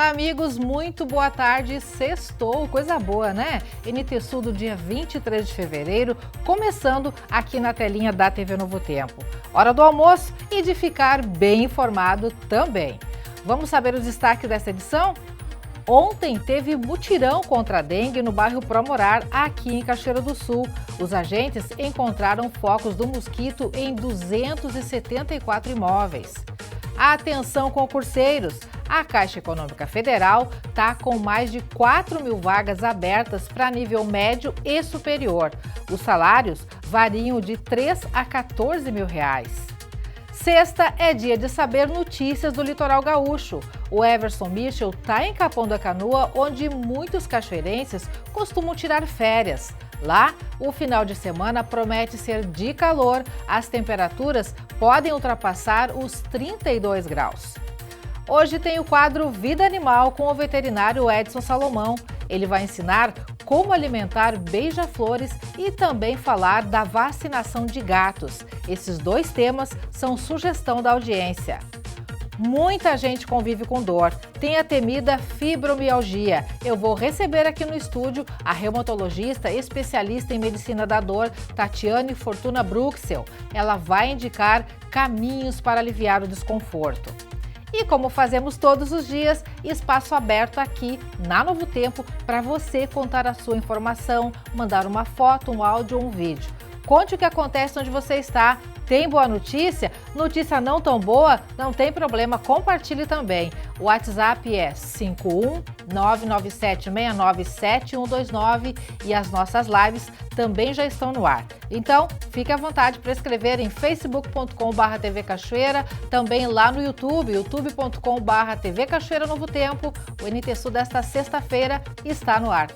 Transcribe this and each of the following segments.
Olá, amigos, muito boa tarde. Sextou, coisa boa, né? NT Sul do dia 23 de fevereiro, começando aqui na telinha da TV Novo Tempo. Hora do almoço e de ficar bem informado também. Vamos saber os destaques dessa edição? Ontem teve mutirão contra a dengue no bairro Promorar, aqui em Cachoeira do Sul. Os agentes encontraram focos do mosquito em 274 imóveis. Atenção, concurseiros! A Caixa Econômica Federal está com mais de 4 mil vagas abertas para nível médio e superior. Os salários variam de 3 a 14 mil reais. Sexta é dia de saber notícias do litoral gaúcho. O Everson Michel está em Capão da Canoa, onde muitos cachoeirenses costumam tirar férias. Lá, o final de semana promete ser de calor. As temperaturas podem ultrapassar os 32 graus. Hoje tem o quadro Vida Animal com o veterinário Edson Salomão. Ele vai ensinar como alimentar beija-flores e também falar da vacinação de gatos. Esses dois temas são sugestão da audiência. Muita gente convive com dor, tem a temida fibromialgia. Eu vou receber aqui no estúdio a reumatologista especialista em medicina da dor, Tatiane Fortuna Bruxel. Ela vai indicar caminhos para aliviar o desconforto. E como fazemos todos os dias, espaço aberto aqui na Novo Tempo para você contar a sua informação, mandar uma foto, um áudio ou um vídeo. Conte o que acontece onde você está. Tem boa notícia? Notícia não tão boa? Não tem problema, compartilhe também. O WhatsApp é 51997697129 e as nossas lives também já estão no ar. Então, fique à vontade para escrever em facebook.com/TV Cachoeira, também lá no YouTube, youtube.com/TV Cachoeira Novo Tempo. O NT Sul desta sexta-feira está no ar.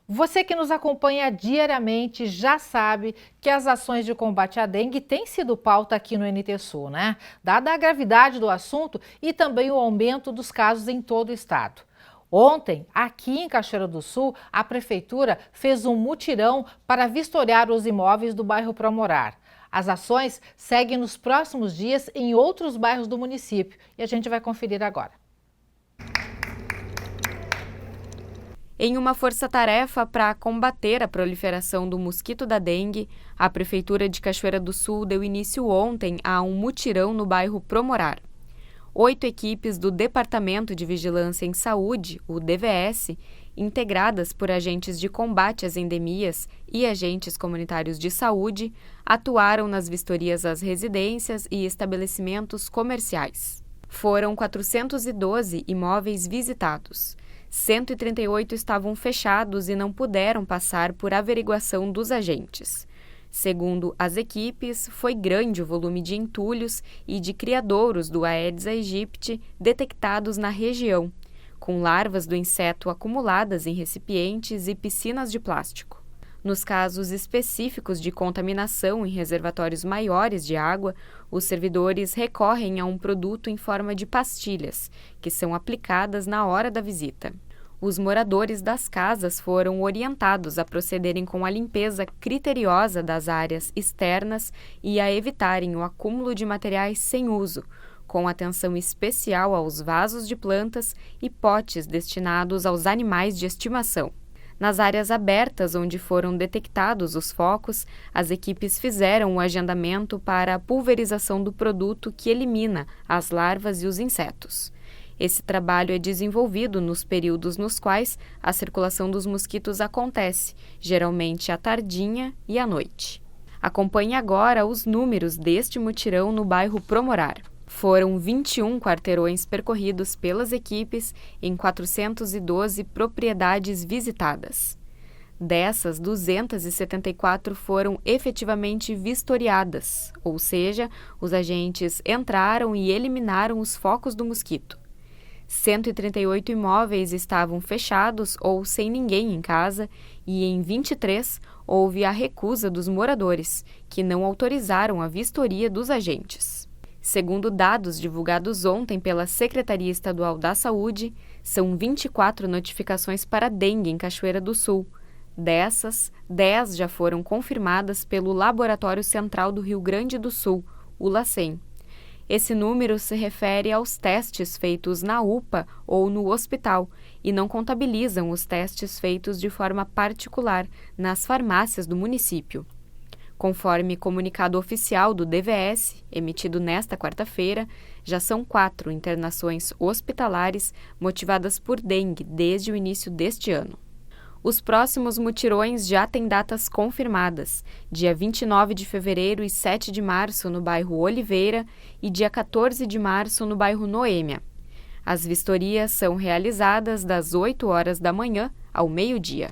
Você que nos acompanha diariamente já sabe que as ações de combate à dengue têm sido pauta aqui no NT Sul, né? Dada a gravidade do assunto e também o aumento dos casos em todo o estado. Ontem, aqui em Cachoeira do Sul, a Prefeitura fez um mutirão para vistoriar os imóveis do bairro Promorar. As ações seguem nos próximos dias em outros bairros do município e a gente vai conferir agora. Em uma força-tarefa para combater a proliferação do mosquito da dengue, a Prefeitura de Cachoeira do Sul deu início ontem a um mutirão no bairro Promorar. 8 equipes do Departamento de Vigilância em Saúde, o DVS, integradas por agentes de combate às endemias e agentes comunitários de saúde, atuaram nas vistorias às residências e estabelecimentos comerciais. Foram 412 imóveis visitados. 138 estavam fechados e não puderam passar por averiguação dos agentes. Segundo as equipes, foi grande o volume de entulhos e de criadouros do Aedes aegypti detectados na região, com larvas do inseto acumuladas em recipientes e piscinas de plástico. Nos casos específicos de contaminação em reservatórios maiores de água, os servidores recorrem a um produto em forma de pastilhas, que são aplicadas na hora da visita. Os moradores das casas foram orientados a procederem com a limpeza criteriosa das áreas externas e a evitarem o acúmulo de materiais sem uso, com atenção especial aos vasos de plantas e potes destinados aos animais de estimação. Nas áreas abertas onde foram detectados os focos, as equipes fizeram o agendamento para a pulverização do produto que elimina as larvas e os insetos. Esse trabalho é desenvolvido nos períodos nos quais a circulação dos mosquitos acontece, geralmente à tardinha e à noite. Acompanhe agora os números deste mutirão no bairro Promorar. Foram 21 quarteirões percorridos pelas equipes em 412 propriedades visitadas. Dessas, 274 foram efetivamente vistoriadas, ou seja, os agentes entraram e eliminaram os focos do mosquito. 138 imóveis estavam fechados ou sem ninguém em casa e em 23 houve a recusa dos moradores, que não autorizaram a vistoria dos agentes. Segundo dados divulgados ontem pela Secretaria Estadual da Saúde, são 24 notificações para dengue em Cachoeira do Sul. Dessas, 10 já foram confirmadas pelo Laboratório Central do Rio Grande do Sul, o LACEN. Esse número se refere aos testes feitos na UPA ou no hospital e não contabilizam os testes feitos de forma particular nas farmácias do município. Conforme comunicado oficial do DVS, emitido nesta quarta-feira, já são 4 internações hospitalares motivadas por dengue desde o início deste ano. Os próximos mutirões já têm datas confirmadas, dia 29 de fevereiro e 7 de março no bairro Oliveira e dia 14 de março no bairro Noêmia. As vistorias são realizadas das 8 horas da manhã ao meio-dia.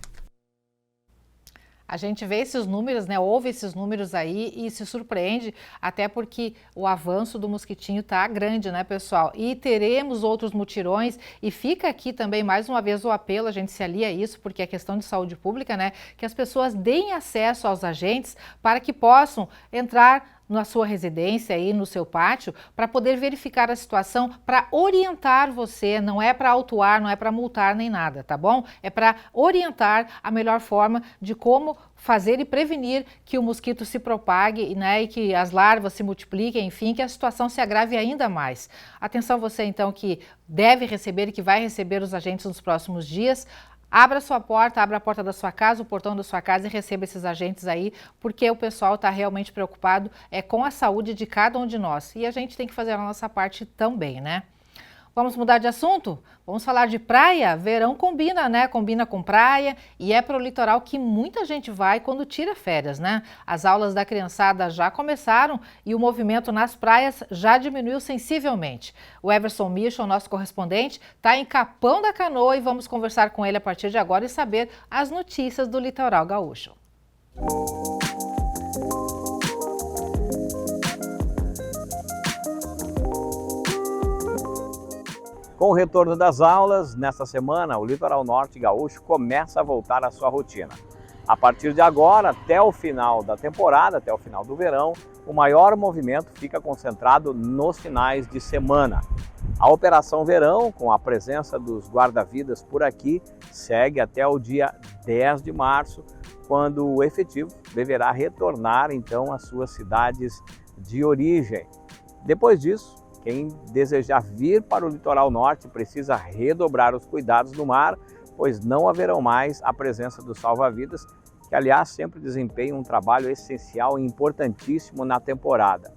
A gente vê esses números, né? Ouve esses números aí e se surpreende, até porque o avanço do mosquitinho está grande, né, pessoal? E teremos outros mutirões e fica aqui também mais uma vez o apelo, a gente se alia a isso, porque é questão de saúde pública, né? Que as pessoas deem acesso aos agentes para que possam entrar na sua residência e no seu pátio para poder verificar a situação, para orientar você, não é para autuar, não é para multar nem nada, tá bom? É para orientar a melhor forma de como fazer e prevenir que o mosquito se propague, né, e que as larvas se multipliquem, enfim, que a situação se agrave ainda mais. Atenção você então que deve receber e que vai receber os agentes nos próximos dias. Abra sua porta, abra a porta da sua casa, o portão da sua casa e receba esses agentes aí, porque o pessoal está realmente preocupado com a saúde de cada um de nós. E a gente tem que fazer a nossa parte também, né? Vamos mudar de assunto? Vamos falar de praia? Verão combina, né? Combina com praia e é para o litoral que muita gente vai quando tira férias, né? As aulas da criançada já começaram e o movimento nas praias já diminuiu sensivelmente. O Everson Michel, nosso correspondente, está em Capão da Canoa e vamos conversar com ele a partir de agora e saber as notícias do litoral gaúcho. Com o retorno das aulas, nesta semana, o litoral norte gaúcho começa a voltar à sua rotina. A partir de agora, até o final da temporada, até o final do verão, o maior movimento fica concentrado nos finais de semana. A Operação Verão, com a presença dos guarda-vidas por aqui, segue até o dia 10 de março, quando o efetivo deverá retornar, então, às suas cidades de origem. Depois disso, quem desejar vir para o litoral norte precisa redobrar os cuidados no mar, pois não haverão mais a presença dos salva-vidas, que aliás sempre desempenham um trabalho essencial e importantíssimo na temporada.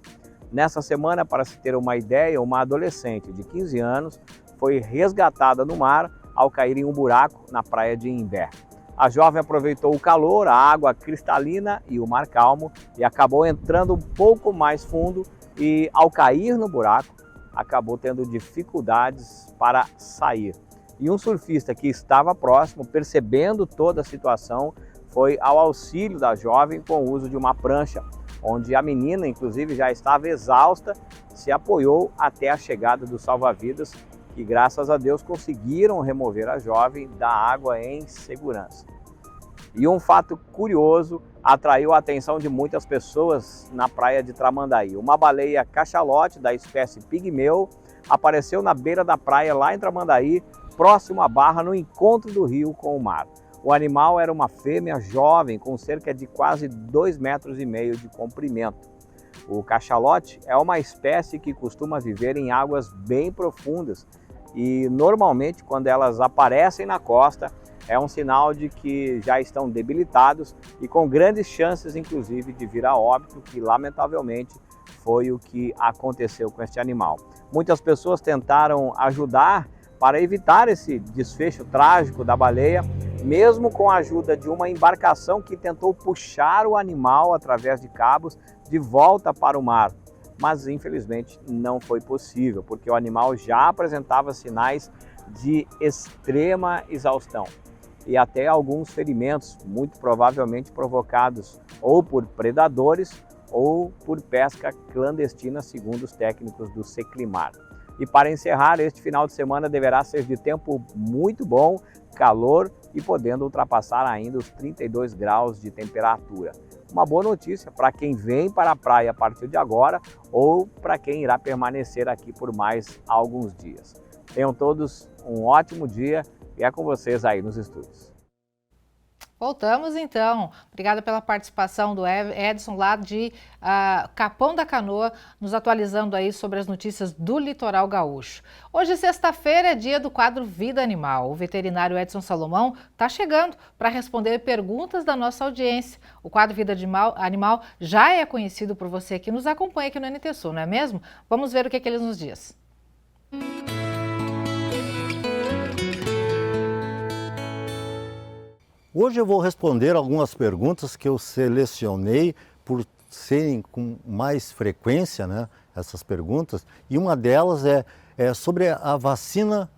Nessa semana, para se ter uma ideia, uma adolescente de 15 anos foi resgatada no mar ao cair em um buraco na praia de Imbé. A jovem aproveitou o calor, a água cristalina e o mar calmo e acabou entrando um pouco mais fundo e, ao cair no buraco, acabou tendo dificuldades para sair. E um surfista que estava próximo, percebendo toda a situação, foi ao auxílio da jovem com o uso de uma prancha, onde a menina, inclusive, já estava exausta, se apoiou até a chegada dos salva-vidas, que, graças a Deus, conseguiram remover a jovem da água em segurança. E um fato curioso atraiu a atenção de muitas pessoas na praia de Tramandaí. Uma baleia cachalote da espécie pigmeu apareceu na beira da praia lá em Tramandaí, próximo à barra, no encontro do rio com o mar. O animal era uma fêmea jovem com cerca de quase 2,5 metros de comprimento. O cachalote é uma espécie que costuma viver em águas bem profundas e normalmente quando elas aparecem na costa é um sinal de que já estão debilitados e com grandes chances, inclusive, de vir a óbito, que lamentavelmente foi o que aconteceu com este animal. Muitas pessoas tentaram ajudar para evitar esse desfecho trágico da baleia, mesmo com a ajuda de uma embarcação que tentou puxar o animal através de cabos de volta para o mar. Mas infelizmente não foi possível, porque o animal já apresentava sinais de extrema exaustão e até alguns ferimentos, muito provavelmente provocados ou por predadores ou por pesca clandestina, segundo os técnicos do Seclimar. E para encerrar, este final de semana deverá ser de tempo muito bom, calor e podendo ultrapassar ainda os 32 graus de temperatura. Uma boa notícia para quem vem para a praia a partir de agora ou para quem irá permanecer aqui por mais alguns dias. Tenham todos um ótimo dia e é com vocês aí nos estúdios. Voltamos então. Obrigada pela participação do Edson lá de Capão da Canoa, nos atualizando aí sobre as notícias do litoral gaúcho. Hoje, sexta-feira, é dia do quadro Vida Animal. O veterinário Edson Salomão está chegando para responder perguntas da nossa audiência. O quadro Vida Animal já é conhecido por você que nos acompanha aqui no NT Sul, não é mesmo? Vamos ver o que ele nos diz. Hoje eu vou responder algumas perguntas que eu selecionei por serem com mais frequência, né, essas perguntas, e uma delas é sobre a vacina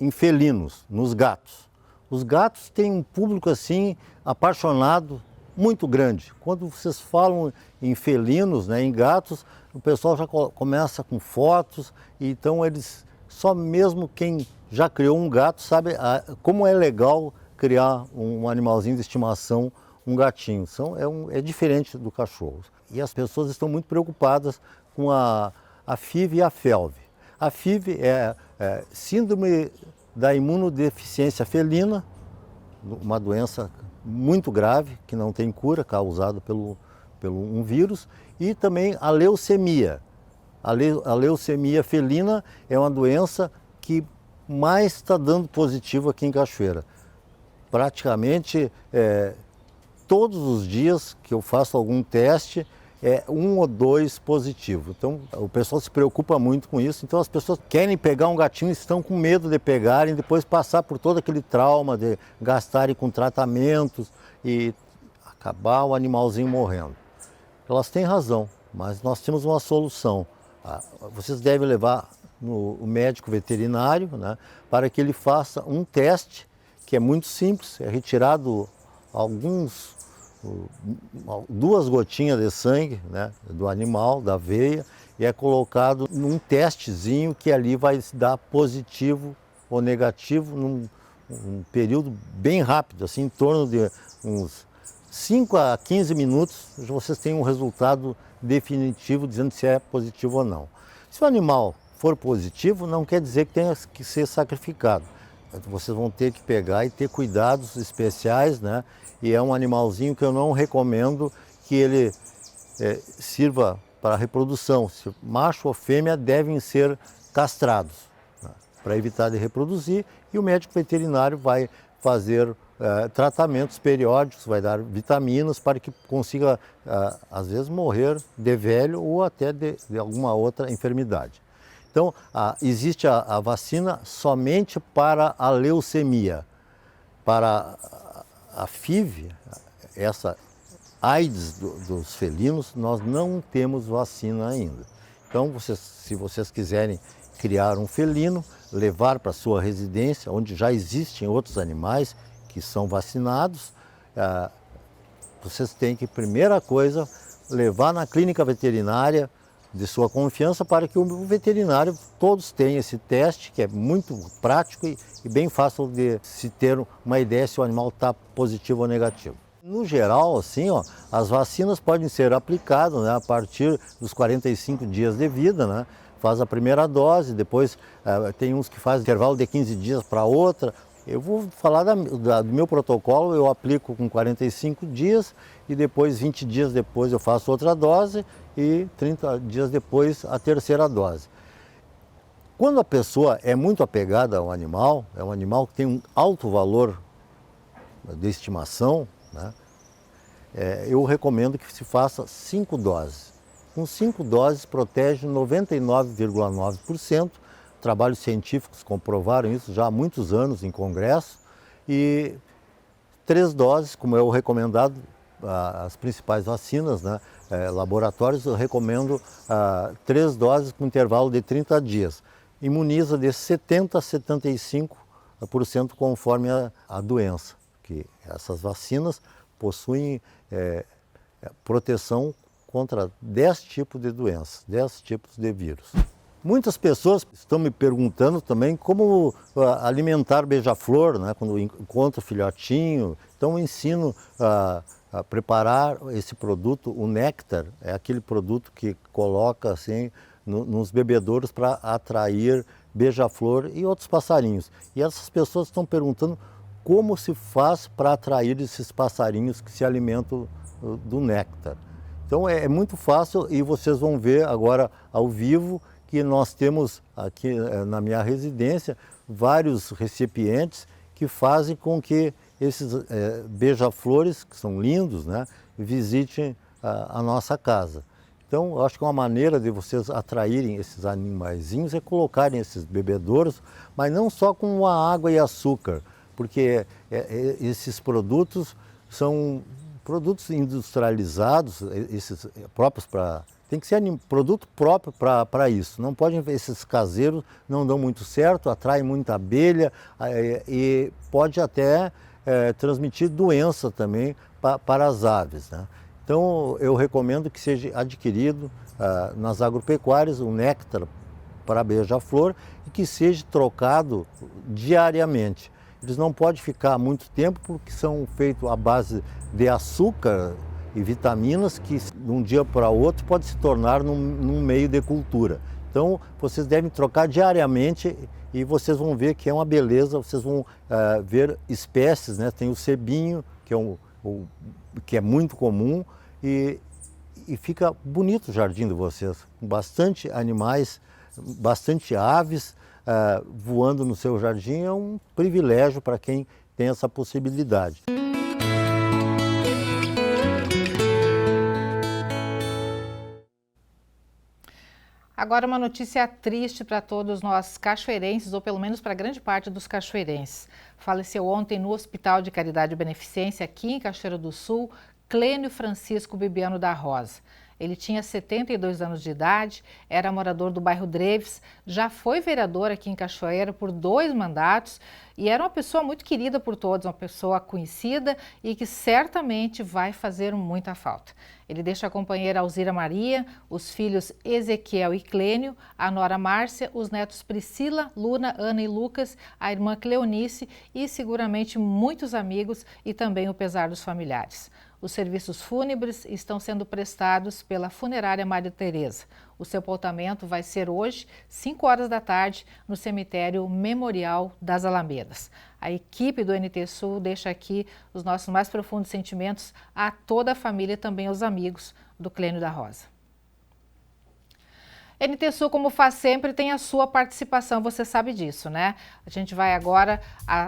em felinos, nos gatos. Os gatos têm um público assim apaixonado muito grande. Quando vocês falam em felinos, né, em gatos, o pessoal já começa com fotos, então eles, só mesmo quem já criou um gato sabe como é legal criar um animalzinho de estimação, um gatinho. É diferente do cachorro. E as pessoas estão muito preocupadas com a FIV e a FeLV. A FIV é Síndrome da Imunodeficiência Felina, uma doença muito grave, que não tem cura, causada pelo um vírus, e também a leucemia. A leucemia felina é uma doença que mais está dando positivo aqui em Cachoeira. Praticamente todos os dias que eu faço algum teste, um ou dois positivo. Então o pessoal se preocupa muito com isso, então as pessoas querem pegar um gatinho e estão com medo de pegarem, depois passar por todo aquele trauma de gastarem com tratamentos e acabar o animalzinho morrendo. Elas têm razão, mas nós temos uma solução. Vocês devem levar no médico veterinário, né, para que ele faça um teste que é muito simples, é retirado duas gotinhas de sangue, né, do animal, da veia, e é colocado num testezinho que ali vai dar positivo ou negativo num período bem rápido, assim, em torno de uns 5 a 15 minutos, vocês têm um resultado definitivo dizendo se é positivo ou não. Se o animal for positivo, não quer dizer que tenha que ser sacrificado. Vocês vão ter que pegar e ter cuidados especiais, né? E é um animalzinho que eu não recomendo que ele sirva para reprodução. Se macho ou fêmea devem ser castrados, né, para evitar de reproduzir, e o médico veterinário vai fazer tratamentos periódicos, vai dar vitaminas para que consiga, às vezes, morrer de velho ou até de alguma outra enfermidade. Então, existe a vacina somente para a leucemia. Para a FIV, essa AIDS dos felinos, nós não temos vacina ainda. Então, se vocês quiserem criar um felino, levar para sua residência, onde já existem outros animais que são vacinados, vocês têm que, primeira coisa, levar na clínica veterinária de sua confiança, para que o veterinário, todos tenham esse teste, que é muito prático e bem fácil de se ter uma ideia se o animal está positivo ou negativo. No geral, assim, as vacinas podem ser aplicadas, né, a partir dos 45 dias de vida, né? Faz a primeira dose, depois tem uns que fazem intervalo de 15 dias para outra. Eu vou falar do meu protocolo, eu aplico com 45 dias e depois, 20 dias depois, eu faço outra dose e 30 dias depois a terceira dose. Quando a pessoa é muito apegada ao animal, é um animal que tem um alto valor de estimação, né, eu recomendo que se faça 5 doses. Com 5 doses protege 99,9%. Trabalhos científicos comprovaram isso já há muitos anos em congresso. E 3 doses, como é o recomendado, as principais vacinas, né, laboratórios, eu recomendo 3 doses com intervalo de 30 dias. Imuniza de 70% a 75% conforme a doença. Que essas vacinas possuem proteção contra 10 tipos de doenças, 10 tipos de vírus. Muitas pessoas estão me perguntando também como alimentar beija-flor, né, quando encontra o filhotinho. Então eu ensino a preparar esse produto, o néctar, é aquele produto que coloca assim nos bebedouros para atrair beija-flor e outros passarinhos. E essas pessoas estão perguntando como se faz para atrair esses passarinhos que se alimentam do néctar. Então é muito fácil e vocês vão ver agora ao vivo que nós temos aqui na minha residência vários recipientes que fazem com que esses beija-flores, que são lindos, né, visitem a nossa casa. Então, eu acho que uma maneira de vocês atraírem esses animaizinhos é colocarem esses bebedouros, mas não só com a água e açúcar, porque esses produtos são produtos industrializados, esses próprios para... Tem que ser produto próprio para isso. Não podem, esses caseiros não dão muito certo, atraem muita abelha e pode até transmitir doença também para as aves, né? Então eu recomendo que seja adquirido nas agropecuárias o néctar para beija-flor e que seja trocado diariamente. Eles não podem ficar muito tempo porque são feitos à base de açúcar e vitaminas que de um dia para outro pode se tornar num meio de cultura. Então vocês devem trocar diariamente e vocês vão ver que é uma beleza, vocês vão ver espécies, né? Tem o cebinho, que é muito comum e fica bonito o jardim de vocês, com bastante animais, bastante aves voando no seu jardim, é um privilégio para quem tem essa possibilidade. Agora uma notícia triste para todos nós cachoeirenses, ou pelo menos para grande parte dos cachoeirenses. Faleceu ontem no Hospital de Caridade e Beneficência, aqui em Cachoeira do Sul, Clênio Francisco Bibiano da Rosa. Ele tinha 72 anos de idade, era morador do bairro Dreves, já foi vereador aqui em Cachoeira por 2 mandatos e era uma pessoa muito querida por todos, uma pessoa conhecida e que certamente vai fazer muita falta. Ele deixa a companheira Alzira Maria, os filhos Ezequiel e Clênio, a nora Márcia, os netos Priscila, Luna, Ana e Lucas, a irmã Cleonice e seguramente muitos amigos e também o pesar dos familiares. Os serviços fúnebres estão sendo prestados pela funerária Maria Tereza. O sepultamento vai ser hoje, 5 horas da tarde, no cemitério Memorial das Alamedas. A equipe do NT Sul deixa aqui os nossos mais profundos sentimentos a toda a família e também aos amigos do Clênio da Rosa. NT Sul, como faz sempre, tem a sua participação, você sabe disso, né? A gente vai agora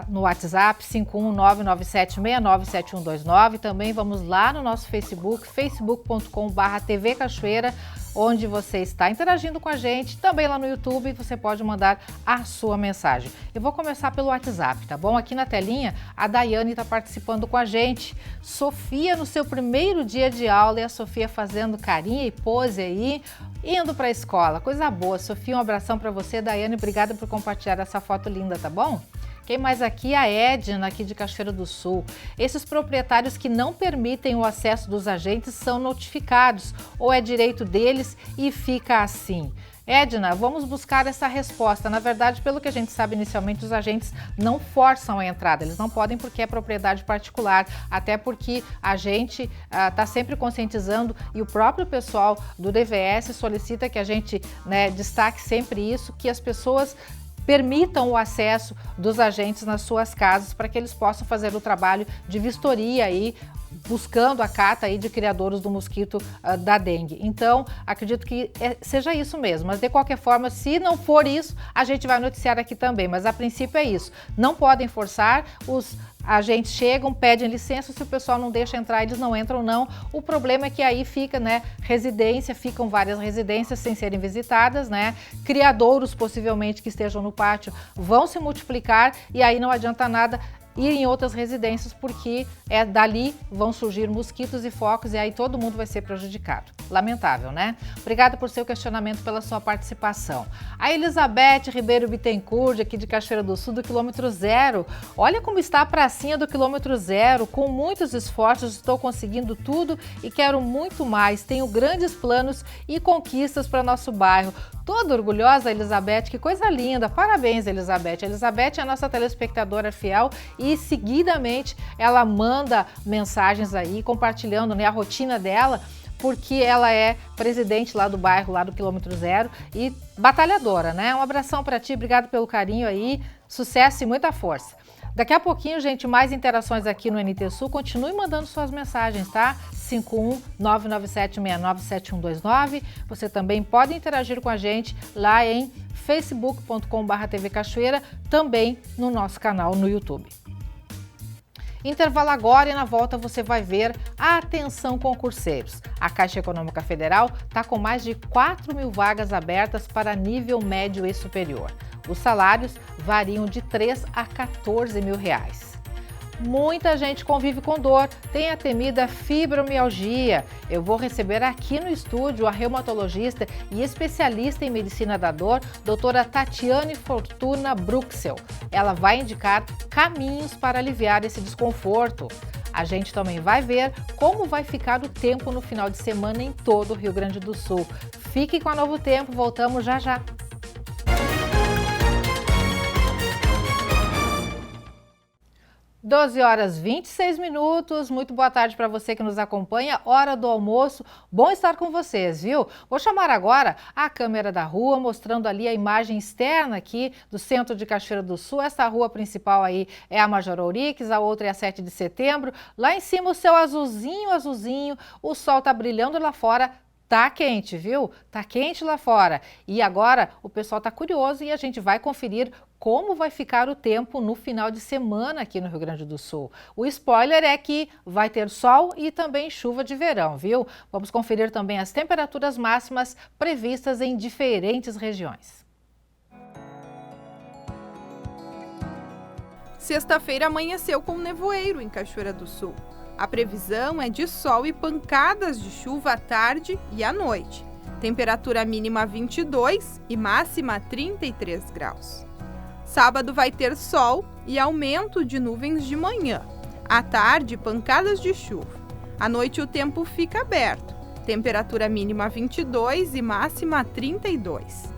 no WhatsApp 51997697129, também vamos lá no nosso Facebook, facebook.com/TV Cachoeira, onde você está interagindo com a gente, também lá no YouTube você pode mandar a sua mensagem. Eu vou começar pelo WhatsApp, tá bom? Aqui na telinha a Daiane está participando com a gente. Sofia no seu primeiro dia de aula e a Sofia fazendo carinha e pose aí, indo para a escola. Coisa boa. Sofia, um abração para você. Daiane, obrigada por compartilhar essa foto linda, tá bom? Quem mais aqui? A Edna, aqui de Cachoeira do Sul. Esses proprietários que não permitem o acesso dos agentes são notificados ou é direito deles e fica assim. Edna, vamos buscar essa resposta. Na verdade, pelo que a gente sabe inicialmente, os agentes não forçam a entrada. Eles não podem porque é propriedade particular, até porque a gente está sempre conscientizando e o próprio pessoal do DVS solicita que a gente destaque sempre isso, que as pessoas permitam o acesso dos agentes nas suas casas para que eles possam fazer o trabalho de vistoria aí, buscando a cata aí de criadores do mosquito da dengue. Então, acredito que seja isso mesmo, mas de qualquer forma, se não for isso, a gente vai noticiar aqui também, mas a princípio é isso. Não podem forçar, os agentes chegam, pedem licença, se o pessoal não deixa entrar, eles não entram não. O problema é que aí fica, residência, ficam várias residências sem serem visitadas, criadouros possivelmente que estejam no pátio vão se multiplicar e aí não adianta nada ir em outras residências porque dali vão surgir mosquitos e focos e aí todo mundo vai ser prejudicado. Lamentável, né? Obrigada por seu questionamento, pela sua participação. A Elizabeth Ribeiro Bittencourt, aqui de Cachoeira do Sul, do quilômetro 0. Olha como está a pracinha do quilômetro 0. Com muitos esforços estou conseguindo tudo e quero muito mais. Tenho grandes planos e conquistas para nosso bairro. Toda orgulhosa, Elizabeth, que coisa linda. Parabéns, Elizabeth. A Elizabeth é a nossa telespectadora fiel e seguidamente ela manda mensagens aí, compartilhando a rotina dela, porque ela é presidente lá do bairro, lá do quilômetro 0 e batalhadora, Um abração para ti, obrigado pelo carinho aí, sucesso e muita força. Daqui a pouquinho, gente, mais interações aqui no NT Sul. Continue mandando suas mensagens, tá? 51-997697129. Você também pode interagir com a gente lá em facebook.com/TV Cachoeira, também no nosso canal no YouTube. Intervalo agora e na volta você vai ver a atenção concurseiros. A Caixa Econômica Federal está com mais de 4.000 vagas abertas para nível médio e superior. Os salários variam de 3 a 14 mil reais. Muita gente convive com dor, tem a temida fibromialgia. Eu vou receber aqui no estúdio a reumatologista e especialista em medicina da dor, doutora Tatiane Fortuna Bruxel. Ela vai indicar caminhos para aliviar esse desconforto. A gente também vai ver como vai ficar o tempo no final de semana em todo o Rio Grande do Sul. Fique com a Novo Tempo, voltamos já já. 12h26. Muito boa tarde para você que nos acompanha. Hora do almoço. Bom estar com vocês, viu? Vou chamar agora a câmera da rua, mostrando ali a imagem externa aqui do centro de Cachoeira do Sul. Essa rua principal aí é a Major Ouriques, a outra é a 7 de setembro. Lá em cima o céu azulzinho, o sol tá brilhando lá fora. Tá quente, viu? Tá quente lá fora. E agora o pessoal tá curioso e a gente vai conferir como vai ficar o tempo no final de semana aqui no Rio Grande do Sul. O spoiler é que vai ter sol e também chuva de verão, viu? Vamos conferir também as temperaturas máximas previstas em diferentes regiões. Sexta-feira amanheceu com nevoeiro em Cachoeira do Sul. A previsão é de sol e pancadas de chuva à tarde e à noite. Temperatura mínima 22 e máxima 33 graus. Sábado vai ter sol e aumento de nuvens de manhã. À tarde, pancadas de chuva. À noite o tempo fica aberto. Temperatura mínima 22 e máxima 32.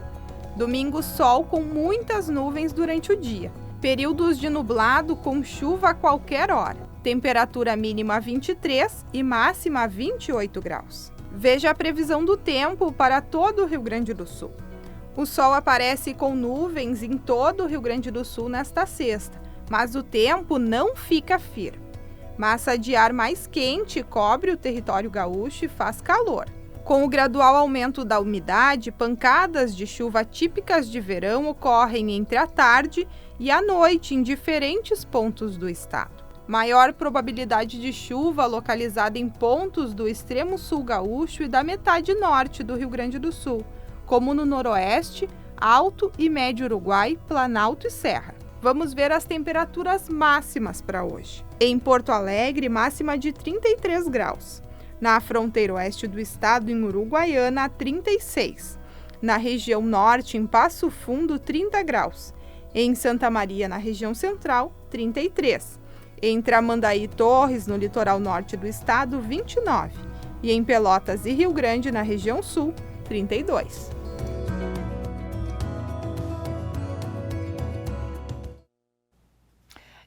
Domingo, sol com muitas nuvens durante o dia. Períodos de nublado com chuva a qualquer hora. Temperatura mínima 23 e máxima 28 graus. Veja a previsão do tempo para todo o Rio Grande do Sul. O sol aparece com nuvens em todo o Rio Grande do Sul nesta sexta, mas o tempo não fica firme. Massa de ar mais quente cobre o território gaúcho e faz calor. Com o gradual aumento da umidade, pancadas de chuva típicas de verão ocorrem entre a tarde e a noite em diferentes pontos do estado. Maior probabilidade de chuva localizada em pontos do extremo sul gaúcho e da metade norte do Rio Grande do Sul, como no noroeste, Alto e Médio Uruguai, Planalto e Serra. Vamos ver as temperaturas máximas para hoje. Em Porto Alegre, máxima de 33 graus. Na fronteira oeste do estado, em Uruguaiana, 36. Na região norte, em Passo Fundo, 30 graus. Em Santa Maria, na região central, 33. Entre Amandaí e Torres, no litoral norte do estado, 29. E em Pelotas e Rio Grande, na região sul, 32.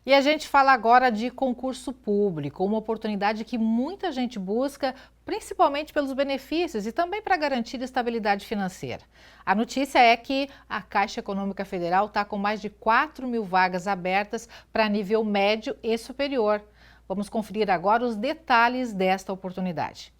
E a gente fala agora de concurso público, uma oportunidade que muita gente busca, principalmente pelos benefícios e também para garantir estabilidade financeira. A notícia é que a Caixa Econômica Federal está com mais de 4.000 vagas abertas para nível médio e superior. Vamos conferir agora os detalhes desta oportunidade.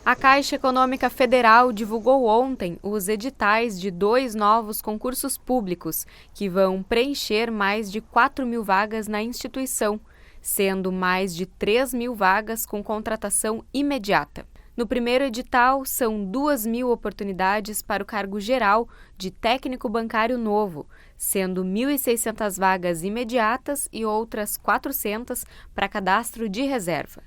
A Caixa Econômica Federal divulgou ontem os editais de 2 novos concursos públicos que vão preencher mais de 4.000 vagas na instituição, sendo mais de 3.000 vagas com contratação imediata. No primeiro edital, são 2.000 oportunidades para o cargo geral de técnico bancário novo, sendo 1.600 vagas imediatas e outras 400 para cadastro de reserva.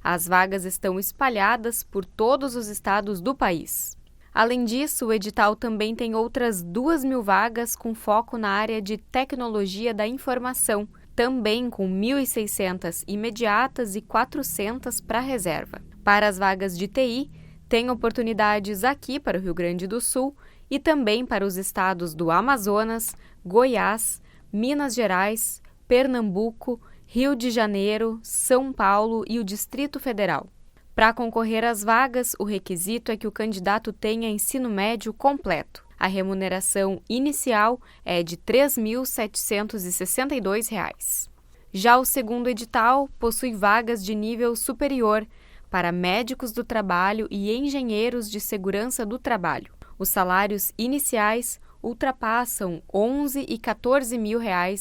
As vagas estão espalhadas por todos os estados do país. Além disso, o edital também tem outras 2.000 vagas com foco na área de tecnologia da informação, também com 1.600 imediatas e 400 para reserva. Para as vagas de TI, tem oportunidades aqui para o Rio Grande do Sul e também para os estados do Amazonas, Goiás, Minas Gerais, Pernambuco, Rio de Janeiro, São Paulo e o Distrito Federal. Para concorrer às vagas, o requisito é que o candidato tenha ensino médio completo. A remuneração inicial é de R$ 3.762. Já o segundo edital possui vagas de nível superior para médicos do trabalho e engenheiros de segurança do trabalho. Os salários iniciais ultrapassam R$ 11 e R$ 14 mil,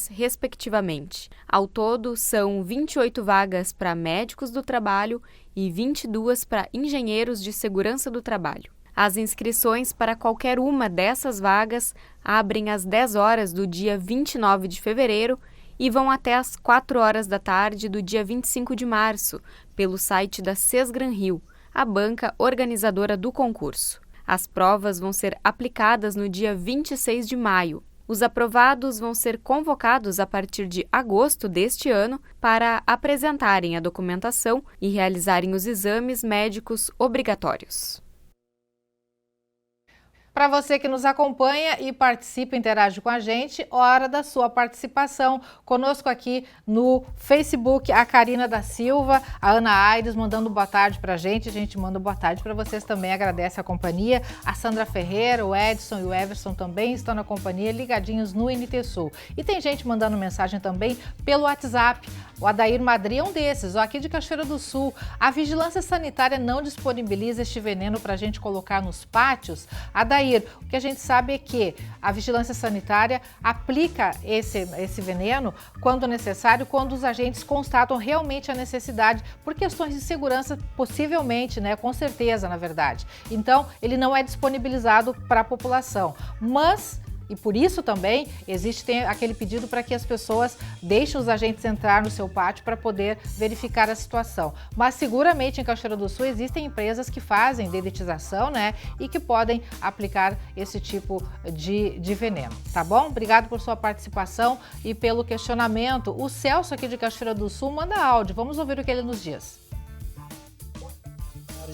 respectivamente. Ao todo, são 28 vagas para médicos do trabalho e 22 para engenheiros de segurança do trabalho. As inscrições para qualquer uma dessas vagas abrem às 10 horas do dia 29 de fevereiro e vão até às 4 horas da tarde do dia 25 de março, pelo site da Sesgran Rio, a banca organizadora do concurso. As provas vão ser aplicadas no dia 26 de maio. Os aprovados vão ser convocados a partir de agosto deste ano para apresentarem a documentação e realizarem os exames médicos obrigatórios. Para você que nos acompanha e participa, interage com a gente, hora da sua participação. Conosco aqui no Facebook, a Karina da Silva, a Ana Aires mandando boa tarde para a gente manda boa tarde para vocês também, agradece a companhia. A Sandra Ferreira, o Edson e o Everson também estão na companhia, ligadinhos no NT Sul. E tem gente mandando mensagem também pelo WhatsApp. O Adair Madri é um desses, aqui de Cachoeira do Sul. A Vigilância Sanitária não disponibiliza este veneno para a gente colocar nos pátios. Adair, o que a gente sabe é que a Vigilância Sanitária aplica esse veneno quando necessário, quando os agentes constatam realmente a necessidade, por questões de segurança, possivelmente, né? Com certeza, na verdade. Então, ele não é disponibilizado para a população, mas... E por isso também tem aquele pedido para que as pessoas deixem os agentes entrar no seu pátio para poder verificar a situação. Mas seguramente em Cachoeira do Sul existem empresas que fazem dedetização, né? E que podem aplicar esse tipo de veneno, tá bom? Obrigado por sua participação e pelo questionamento. O Celso aqui de Cachoeira do Sul manda áudio. Vamos ouvir o que ele nos diz.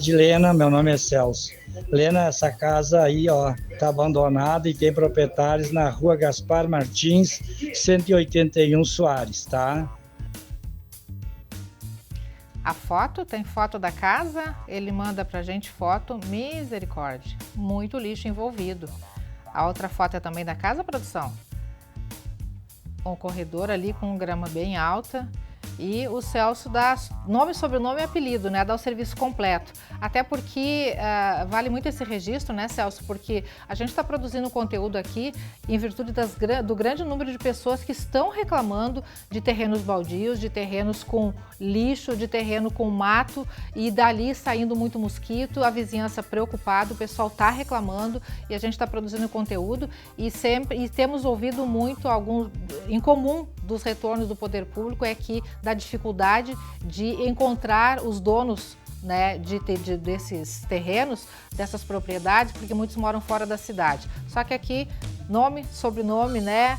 Lena, meu nome é Celso. Lena, essa casa aí, ó, tá abandonada e tem proprietários na Rua Gaspar Martins, 181 Soares, tá? A foto, tem foto da casa, ele manda pra gente foto, misericórdia, muito lixo envolvido. A outra foto é também da casa, produção? Um corredor ali com grama bem alta. E o Celso dá nome, sobrenome e apelido, né? Dá o serviço completo. Até porque vale muito esse registro, né, Celso? Porque a gente está produzindo conteúdo aqui em virtude do grande número de pessoas que estão reclamando de terrenos baldios, de terrenos com lixo, de terreno com mato e dali saindo muito mosquito, a vizinhança preocupada, o pessoal está reclamando e a gente está produzindo conteúdo e temos ouvido muito em comum dos retornos do poder público é que da dificuldade de encontrar os donos, né, desses terrenos, dessas propriedades, porque muitos moram fora da cidade. Só que aqui, nome, sobrenome, né,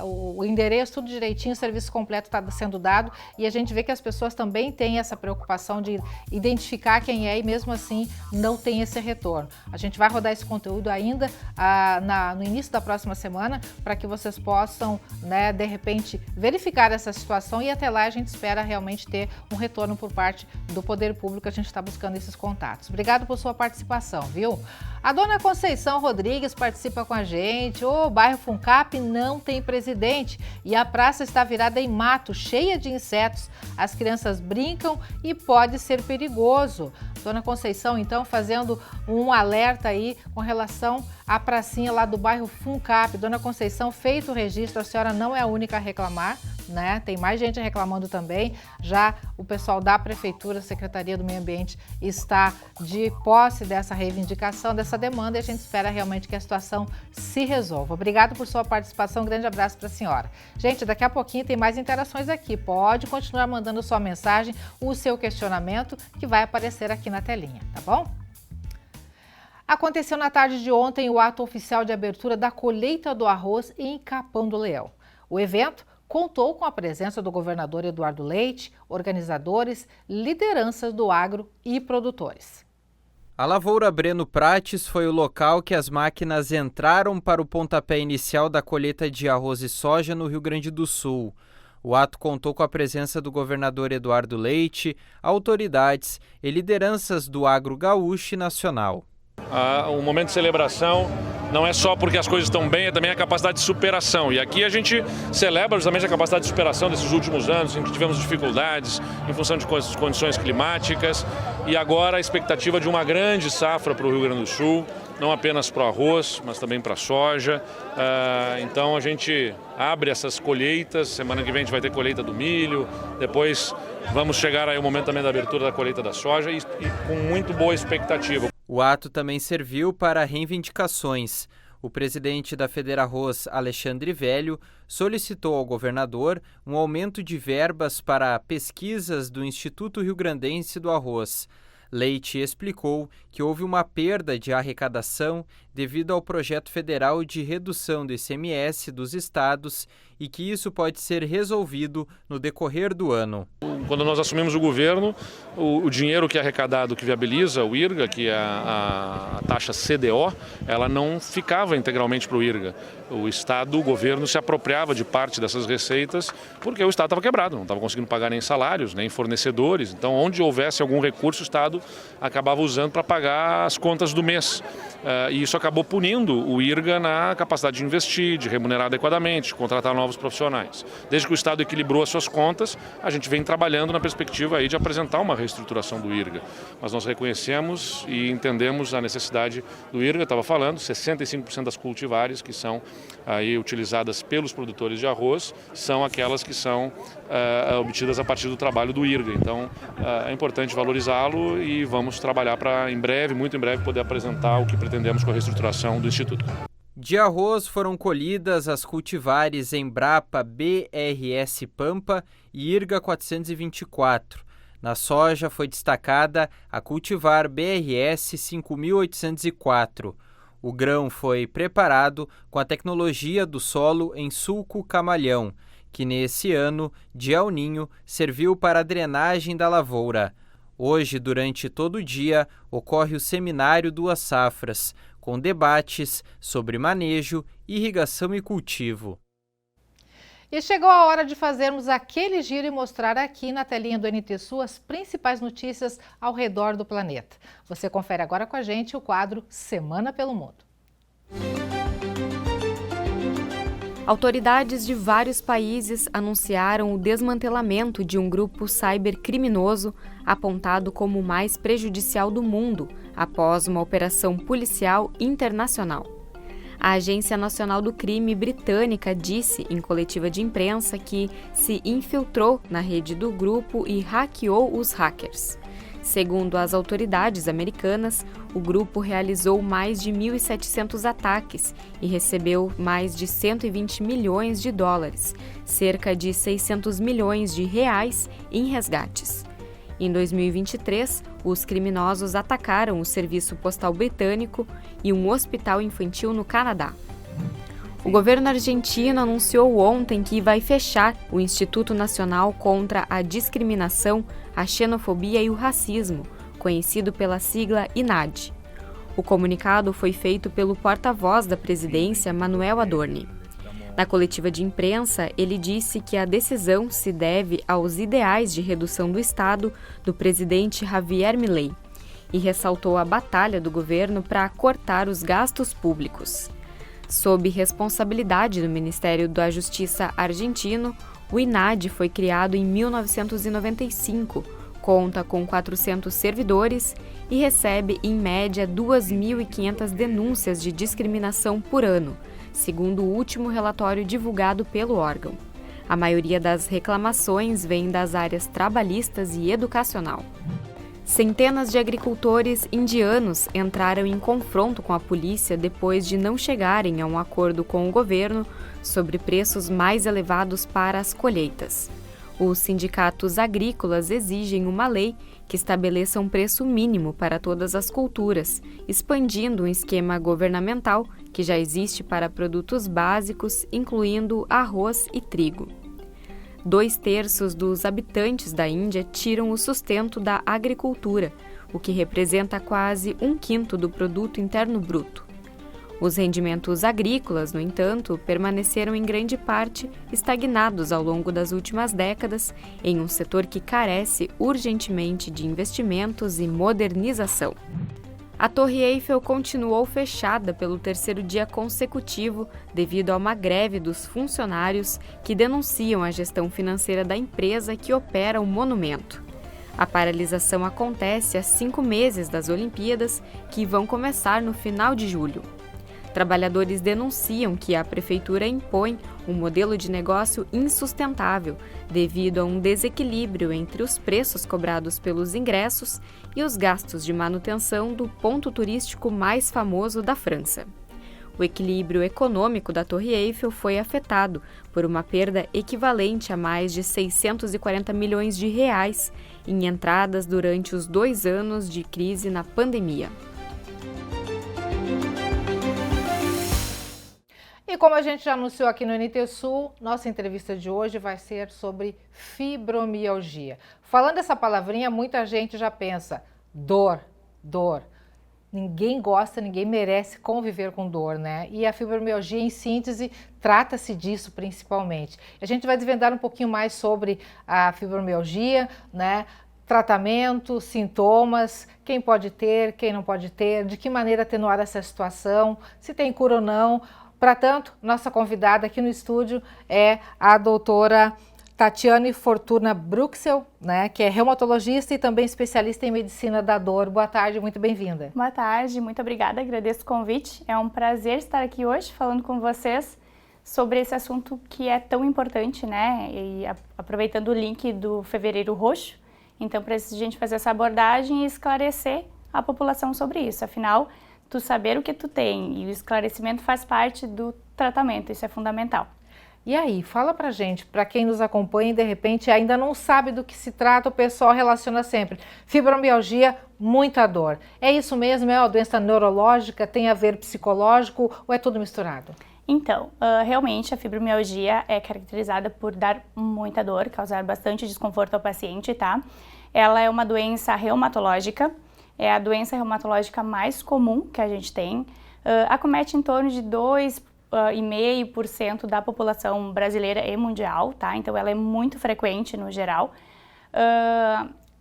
o endereço, tudo direitinho, o serviço completo está sendo dado e a gente vê que as pessoas também têm essa preocupação de identificar quem é e mesmo assim não tem esse retorno. A gente vai rodar esse conteúdo ainda no início da próxima semana para que vocês possam, né, de repente, verificar essa situação e até lá a gente espera realmente ter um retorno por parte do poder público. A gente está buscando esses contatos. Obrigado por sua participação, viu? A dona Conceição Rodrigues participa com a gente. O bairro Funcap não tem presidente e a praça está virada em mato, cheia de insetos. As crianças brincam e pode ser perigoso. Dona Conceição, então, fazendo um alerta aí com relação à pracinha lá do bairro Funcap. Dona Conceição, feito o registro, a senhora não é a única a reclamar, né? Tem mais gente reclamando também. Já o pessoal da Prefeitura, Secretaria do Meio Ambiente, está de posse dessa reivindicação, dessa demanda e a gente espera realmente que a situação se resolva. Obrigado por sua participação, um grande abraço para a senhora. Gente, daqui a pouquinho tem mais interações aqui. Pode continuar mandando sua mensagem, o seu questionamento, que vai aparecer aqui na telinha, tá bom? Aconteceu na tarde de ontem o ato oficial de abertura da colheita do arroz em Capão do Leão. O evento contou com a presença do governador Eduardo Leite, organizadores, lideranças do agro e produtores. A lavoura Breno Prates foi o local que as máquinas entraram para o pontapé inicial da colheita de arroz e soja no Rio Grande do Sul. O ato contou com a presença do governador Eduardo Leite, autoridades e lideranças do agro gaúcho e nacional. Um momento de celebração não é só porque as coisas estão bem, é também a capacidade de superação. E aqui a gente celebra justamente a capacidade de superação desses últimos anos, em que tivemos dificuldades em função de condições climáticas. E agora a expectativa de uma grande safra para o Rio Grande do Sul, não apenas para o arroz, mas também para a soja. Então a gente abre essas colheitas, semana que vem a gente vai ter colheita do milho, depois vamos chegar aí ao momento também da abertura da colheita da soja e com muito boa expectativa. O ato também serviu para reivindicações. O presidente da Federarroz, Alexandre Velho, solicitou ao governador um aumento de verbas para pesquisas do Instituto Rio-Grandense do Arroz. Leite explicou que houve uma perda de arrecadação devido ao projeto federal de redução do ICMS dos estados e que isso pode ser resolvido no decorrer do ano. Quando nós assumimos o governo, o dinheiro que é arrecadado, que viabiliza o IRGA, que é a taxa CDO, ela não ficava integralmente para o IRGA. O Estado, o governo se apropriava de parte dessas receitas porque o Estado estava quebrado, não estava conseguindo pagar nem salários, nem fornecedores. Então, onde houvesse algum recurso, o Estado acabava usando para pagar as contas do mês. E isso acabou punindo o IRGA na capacidade de investir, de remunerar adequadamente, de contratar novos profissionais. Desde que o Estado equilibrou as suas contas, a gente vem trabalhando na perspectiva aí de apresentar uma reestruturação do IRGA. Mas nós reconhecemos e entendemos a necessidade do IRGA, estava falando, 65% das cultivares que são aí utilizadas pelos produtores de arroz são aquelas que são obtidas a partir do trabalho do IRGA. Então é importante valorizá-lo e vamos trabalhar para em breve, muito em breve, poder apresentar o que pretendemos com a reestruturação do Instituto. De arroz foram colhidas as cultivares Embrapa BRS Pampa e IRGA 424. Na soja foi destacada a cultivar BRS 5804. O grão foi preparado com a tecnologia do solo em sulco camalhão, que nesse ano de El Niño serviu para a drenagem da lavoura. Hoje, durante todo o dia, ocorre o seminário Duas Safras, com debates sobre manejo, irrigação e cultivo. E chegou a hora de fazermos aquele giro e mostrar aqui na telinha do NT Sul as principais notícias ao redor do planeta. Você confere agora com a gente o quadro Semana pelo Mundo. Autoridades de vários países anunciaram o desmantelamento de um grupo cybercriminoso apontado como o mais prejudicial do mundo após uma operação policial internacional. A Agência Nacional do Crime britânica disse em coletiva de imprensa que se infiltrou na rede do grupo e hackeou os hackers. Segundo as autoridades americanas, o grupo realizou mais de 1.700 ataques e recebeu mais de 120 milhões de dólares, cerca de 600 milhões de reais em resgates. Em 2023, os criminosos atacaram o Serviço Postal Britânico e um hospital infantil no Canadá. O governo argentino anunciou ontem que vai fechar o Instituto Nacional contra a Discriminação, a Xenofobia e o Racismo, conhecido pela sigla INAD. O comunicado foi feito pelo porta-voz da presidência, Manuel Adorni. Na coletiva de imprensa, ele disse que a decisão se deve aos ideais de redução do Estado do presidente Javier Milei e ressaltou a batalha do governo para cortar os gastos públicos. Sob responsabilidade do Ministério da Justiça argentino, o INAD foi criado em 1995, conta com 400 servidores e recebe, em média, 2.500 denúncias de discriminação por ano, segundo o último relatório divulgado pelo órgão. A maioria das reclamações vem das áreas trabalhistas e educacional. Centenas de agricultores indianos entraram em confronto com a polícia depois de não chegarem a um acordo com o governo sobre preços mais elevados para as colheitas. Os sindicatos agrícolas exigem uma lei que estabeleça um preço mínimo para todas as culturas, expandindo um esquema governamental que já existe para produtos básicos, incluindo arroz e trigo. 2/3 dos habitantes da Índia tiram o sustento da agricultura, o que representa quase 1/5 do produto interno bruto. Os rendimentos agrícolas, no entanto, permaneceram em grande parte estagnados ao longo das últimas décadas, em um setor que carece urgentemente de investimentos e modernização. A Torre Eiffel continuou fechada pelo terceiro dia consecutivo devido a uma greve dos funcionários que denunciam a gestão financeira da empresa que opera o monumento. A paralisação acontece há 5 meses das Olimpíadas, que vão começar no final de julho. Trabalhadores denunciam que a prefeitura impõe um modelo de negócio insustentável devido a um desequilíbrio entre os preços cobrados pelos ingressos e os gastos de manutenção do ponto turístico mais famoso da França. O equilíbrio econômico da Torre Eiffel foi afetado por uma perda equivalente a mais de 640 milhões de reais em entradas durante os 2 anos de crise na pandemia. E como a gente já anunciou aqui no NT Sul, nossa entrevista de hoje vai ser sobre fibromialgia. Falando essa palavrinha, muita gente já pensa, dor. Ninguém gosta, ninguém merece conviver com dor, né? E a fibromialgia, em síntese, trata-se disso principalmente. A gente vai desvendar um pouquinho mais sobre a fibromialgia, né? Tratamento, sintomas, quem pode ter, quem não pode ter, de que maneira atenuar essa situação, se tem cura ou não. Para tanto, nossa convidada aqui no estúdio é a doutora Tatiane Fortuna Bruxel, né, que é reumatologista e também especialista em medicina da dor. Boa tarde, muito bem-vinda. Boa tarde, muito obrigada, agradeço o convite. É um prazer estar aqui hoje falando com vocês sobre esse assunto que é tão importante, né, e aproveitando o link do Fevereiro Roxo, então para a gente fazer essa abordagem e esclarecer a população sobre isso, afinal, tu saber o que tu tem e o esclarecimento faz parte do tratamento, isso é fundamental. E aí, fala pra gente, para quem nos acompanha e de repente ainda não sabe do que se trata, o pessoal relaciona sempre. Fibromialgia, muita dor. É isso mesmo? É uma doença neurológica? Tem a ver psicológico ou é tudo misturado? Então, realmente a fibromialgia é caracterizada por dar muita dor, causar bastante desconforto ao paciente, tá? Ela é uma doença reumatológica. É a doença reumatológica mais comum que a gente tem, acomete em torno de 2,5% da população brasileira e mundial, tá? Então ela é muito frequente no geral.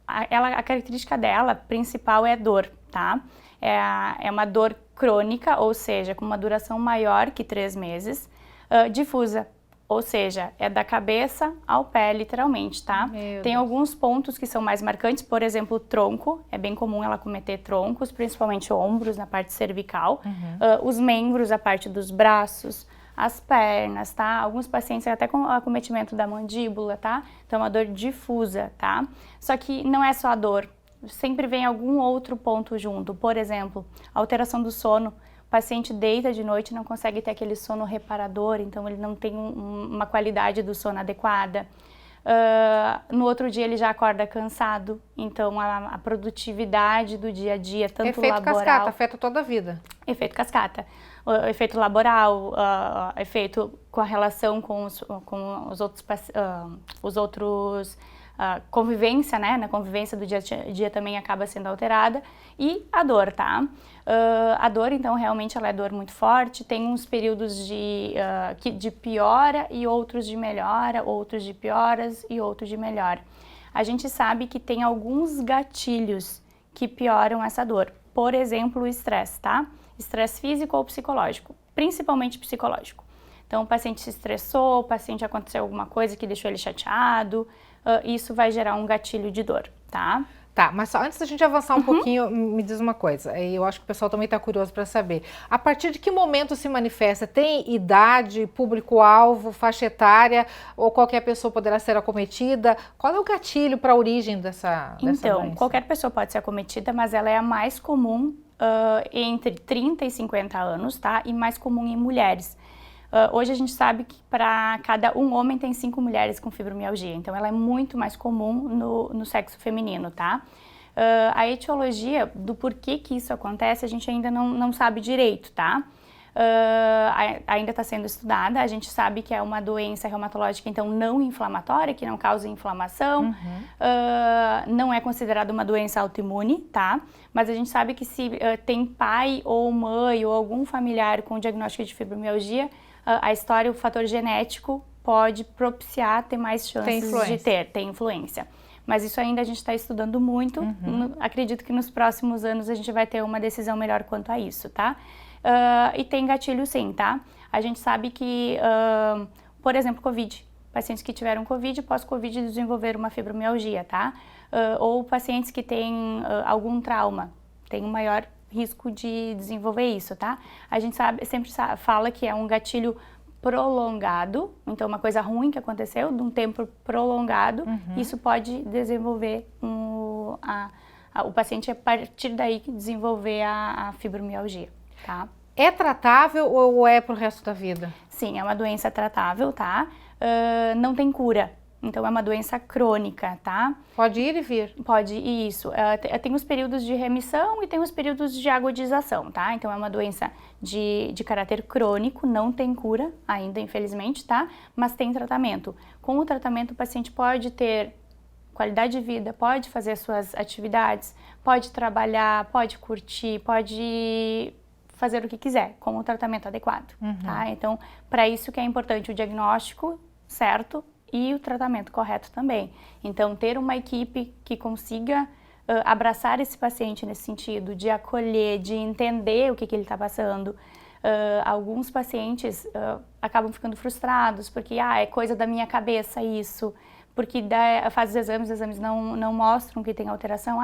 A característica dela principal é a dor, tá? É uma dor crônica, ou seja, com uma duração maior que 3 meses, difusa. Ou seja, é da cabeça ao pé, literalmente, tá? Tem alguns pontos que são mais marcantes, por exemplo, o tronco. É bem comum ela acometer troncos, principalmente ombros, na parte cervical. Os membros, a parte dos braços, as pernas, tá? Alguns pacientes até com acometimento da mandíbula, tá? Então, é uma dor difusa, tá? Só que não é só a dor. Sempre vem algum outro ponto junto. Por exemplo, alteração do sono. O paciente deita de noite e não consegue ter aquele sono reparador, então ele não tem uma qualidade do sono adequada. No outro dia ele já acorda cansado, então a produtividade do dia a dia, tanto efeito laboral... Efeito cascata, afeta toda a vida. Efeito cascata. Efeito laboral, efeito com a relação com os outros... convivência, né? Na convivência do dia a dia também acaba sendo alterada. E a dor, tá? A dor, então, realmente ela é dor muito forte, tem uns períodos de piora e outros de melhora, outros de pioras e outros de melhora. A gente sabe que tem alguns gatilhos que pioram essa dor. Por exemplo, o estresse, tá? Estresse físico ou psicológico, principalmente psicológico. Então, o paciente se estressou, o paciente aconteceu alguma coisa que deixou ele chateado, isso vai gerar um gatilho de dor, tá? Tá, mas só antes da gente avançar um pouquinho, me diz uma coisa, eu acho que o pessoal também está curioso para saber. A partir de que momento se manifesta? Tem idade, público-alvo, faixa etária, ou qualquer pessoa poderá ser acometida? Qual é o gatilho para a origem dessa Então, doença? Qualquer pessoa pode ser acometida, mas ela é a mais comum entre 30 e 50 anos, tá? E mais comum em mulheres. Hoje a gente sabe que para cada um homem tem 5 mulheres com fibromialgia, então ela é muito mais comum no sexo feminino, tá? A etiologia do porquê que isso acontece a gente ainda não sabe direito, tá? Ainda está sendo estudada, a gente sabe que é uma doença reumatológica, então não inflamatória, que não causa inflamação, não é considerada uma doença autoimune, tá? Mas a gente sabe que se tem pai ou mãe ou algum familiar com diagnóstico de fibromialgia, a história, o fator genético pode propiciar ter mais chances de ter influência. Mas isso ainda a gente está estudando muito. Acredito que nos próximos anos a gente vai ter uma decisão melhor quanto a isso, tá? E tem gatilho sim, tá? A gente sabe que, por exemplo, Covid. Pacientes que tiveram Covid, pós-Covid desenvolveram uma fibromialgia, tá? Ou pacientes que têm algum trauma, tem um maior risco de desenvolver isso, tá? A gente sempre fala que é um gatilho prolongado, então uma coisa ruim que aconteceu, de um tempo prolongado, isso pode desenvolver o paciente a partir daí desenvolver a fibromialgia, tá? É tratável ou é pro resto da vida? Sim, é uma doença tratável, tá? Não tem cura, então é uma doença crônica, tá? Pode ir e vir? Pode, isso. Tem os períodos de remissão e tem os períodos de agudização, tá? Então é uma doença de caráter crônico, não tem cura ainda, infelizmente, tá? Mas tem tratamento. Com o tratamento, o paciente pode ter qualidade de vida, pode fazer as suas atividades, pode trabalhar, pode curtir, pode fazer o que quiser, com o tratamento adequado, tá? Então, para isso que é importante o diagnóstico certo e o tratamento correto também. Então, ter uma equipe que consiga abraçar esse paciente nesse sentido, de acolher, de entender o que ele está passando. Alguns pacientes acabam ficando frustrados, porque é coisa da minha cabeça isso, porque faz os exames não mostram que tem alteração.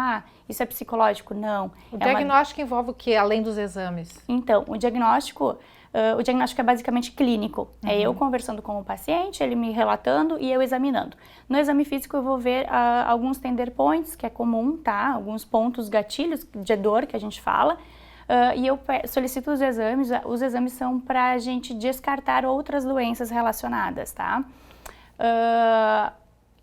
Isso é psicológico? Não. O diagnóstico envolve o que, além dos exames? Então, o diagnóstico é basicamente clínico. É eu conversando com o paciente, ele me relatando e eu examinando. No exame físico eu vou ver alguns tender points, que é comum, tá? Alguns pontos gatilhos de dor que a gente fala. E eu solicito os exames. Os exames são para a gente descartar outras doenças relacionadas, tá?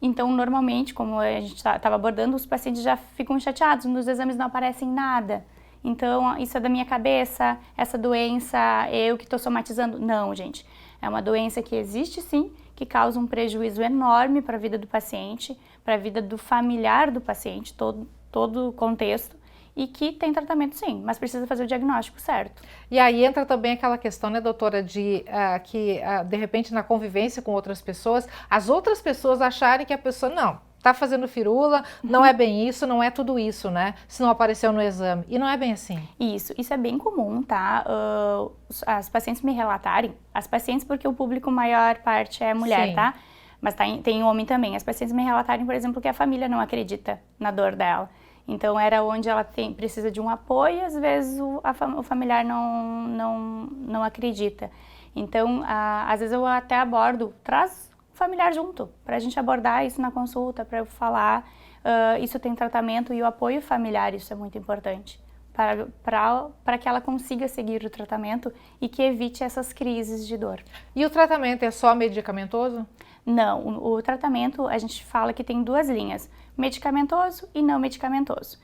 Então, normalmente, como a gente estava abordando, os pacientes já ficam chateados, nos exames não aparecem nada. Então, isso é da minha cabeça, essa doença, eu que estou somatizando. Não, gente, é uma doença que existe sim, que causa um prejuízo enorme para a vida do paciente, para a vida do familiar do paciente, todo o contexto, e que tem tratamento sim, mas precisa fazer o diagnóstico certo. E aí entra também aquela questão, né, doutora, de que de repente na convivência com outras pessoas, as outras pessoas acharem que a pessoa não está fazendo firula, não é bem isso, não é tudo isso, né? Se não apareceu no exame. E não é bem assim. Isso é bem comum, tá? As pacientes me relatarem, as pacientes porque o público maior parte é mulher, sim, tá? Mas tem homem também. As pacientes me relatarem, por exemplo, que a família não acredita na dor dela. Então, era onde ela precisa de um apoio e às vezes o familiar não acredita. Então, às vezes eu até abordo, traz o familiar junto, para a gente abordar isso na consulta, para eu falar, isso tem tratamento e o apoio familiar, isso é muito importante, para que ela consiga seguir o tratamento e que evite essas crises de dor. E o tratamento é só medicamentoso? Não, o tratamento a gente fala que tem duas linhas, medicamentoso e não medicamentoso.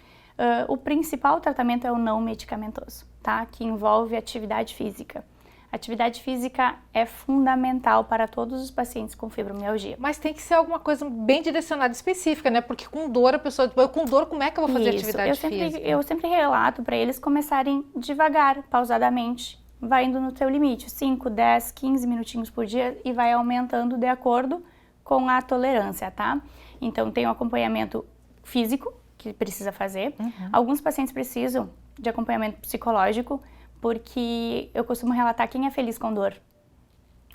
O principal tratamento é o não medicamentoso, tá? Que envolve atividade física. Atividade física é fundamental para todos os pacientes com fibromialgia. Mas tem que ser alguma coisa bem direcionada, específica, né? Porque com dor a pessoa, com dor como é que eu vou fazer atividade física? Eu sempre relato para eles começarem devagar, pausadamente. Vai indo no teu limite, 5, 10, 15 minutinhos por dia e vai aumentando de acordo com a tolerância, tá? Então, tem um acompanhamento físico que precisa fazer. Alguns pacientes precisam de acompanhamento psicológico, porque eu costumo relatar quem é feliz com dor.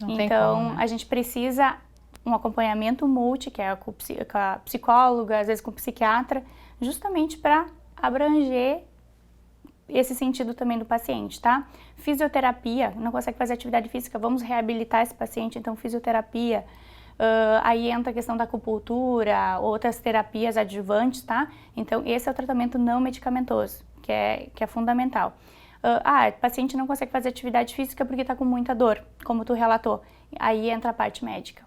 Então, a gente precisa um acompanhamento multi, que é com a psicóloga, às vezes com o psiquiatra, justamente para abranger esse sentido também do paciente, tá? Fisioterapia, não consegue fazer atividade física, vamos reabilitar esse paciente, então fisioterapia. Aí entra a questão da acupuntura, outras terapias adjuvantes, tá? Então, esse é o tratamento não medicamentoso, que é fundamental. O paciente não consegue fazer atividade física porque está com muita dor, como tu relatou. Aí entra a parte médica.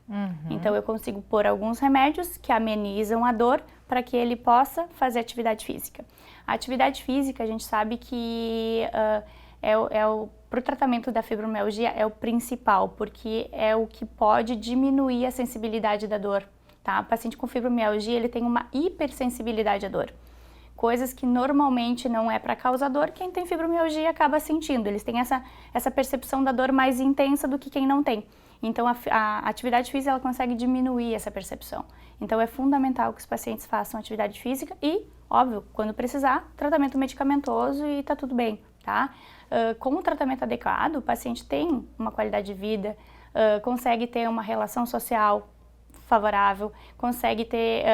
Então, eu consigo pôr alguns remédios que amenizam a dor para que ele possa fazer atividade física. A atividade física, a gente sabe que para o tratamento da fibromialgia é o principal, porque é o que pode diminuir a sensibilidade da dor, tá? O paciente com fibromialgia, ele tem uma hipersensibilidade à dor. Coisas que normalmente não é para causar dor, quem tem fibromialgia acaba sentindo. Eles têm essa percepção da dor mais intensa do que quem não tem. Então, a atividade física ela consegue diminuir essa percepção. Então, é fundamental que os pacientes façam atividade física e, óbvio, quando precisar, tratamento medicamentoso e tá tudo bem, tá? Com o tratamento adequado, o paciente tem uma qualidade de vida, consegue ter uma relação social favorável, consegue ter,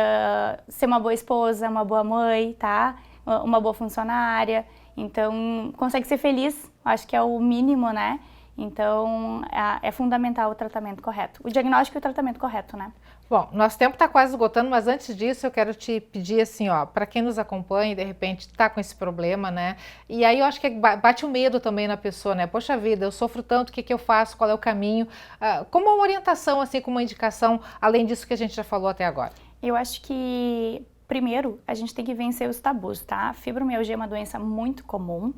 ser uma boa esposa, uma boa mãe, tá? Uma boa funcionária, então consegue ser feliz, acho que é o mínimo, né? Então é fundamental o tratamento correto, o diagnóstico e o tratamento correto, né? Bom, nosso tempo está quase esgotando, mas antes disso eu quero te pedir assim, ó, para quem nos acompanha e de repente está com esse problema, né? E aí eu acho que bate o medo também na pessoa, né? Poxa vida, eu sofro tanto, o que que eu faço, qual é o caminho? Como uma orientação, assim, como uma indicação, além disso que a gente já falou até agora? Eu acho que, primeiro, a gente tem que vencer os tabus, tá? A fibromialgia é uma doença muito comum,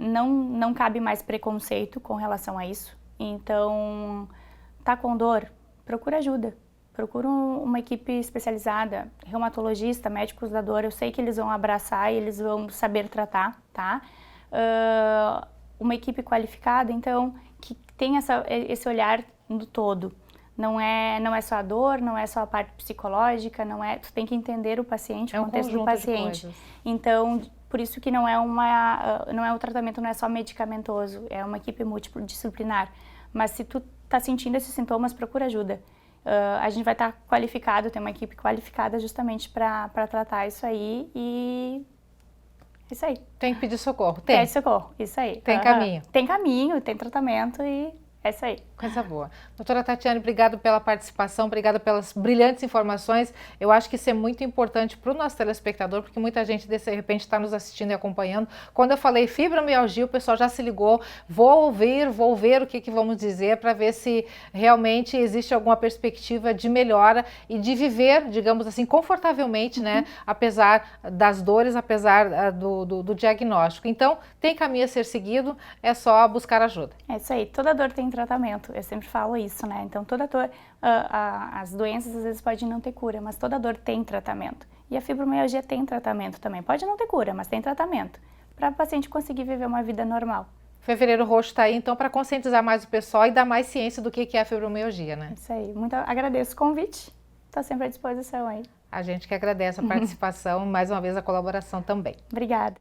não cabe mais preconceito com relação a isso. Então, tá com dor? Procura ajuda, procura uma equipe especializada, reumatologista, médicos da dor, eu sei que eles vão abraçar e eles vão saber tratar, tá? Uma equipe qualificada, então, que tem esse olhar do todo. Não é só a dor, não é só a parte psicológica, tu tem que entender o paciente, o contexto do paciente. Então, por isso que o tratamento não é só medicamentoso, é uma equipe multidisciplinar. Mas se tu tá sentindo esses sintomas, procura ajuda. A gente vai estar qualificado, tem uma equipe qualificada justamente para tratar isso aí e isso aí. Tem que pedir socorro, tem? Pede socorro, isso aí. Tem caminho? Tem caminho, tem tratamento e é isso aí. Coisa boa. Doutora Tatiane, obrigado pela participação, obrigada pelas brilhantes informações. Eu acho que isso é muito importante para o nosso telespectador, porque muita gente, de repente, está nos assistindo e acompanhando. Quando eu falei fibromialgia, o pessoal já se ligou. Vou ver o que vamos dizer para ver se realmente existe alguma perspectiva de melhora e de viver, digamos assim, confortavelmente, né? Apesar das dores, apesar do diagnóstico. Então, tem caminho a ser seguido, é só buscar ajuda. É isso aí. Toda dor tem tratamento. Eu sempre falo isso, né? Então, toda dor, as doenças às vezes podem não ter cura, mas toda dor tem tratamento. E a fibromialgia tem tratamento também. Pode não ter cura, mas tem tratamento para o paciente conseguir viver uma vida normal. Fevereiro Roxo está aí, então, para conscientizar mais o pessoal e dar mais ciência do que é a fibromialgia, né? Isso aí. Muito agradeço o convite. Estou sempre à disposição aí. A gente que agradece a participação e mais uma vez a colaboração também. Obrigada.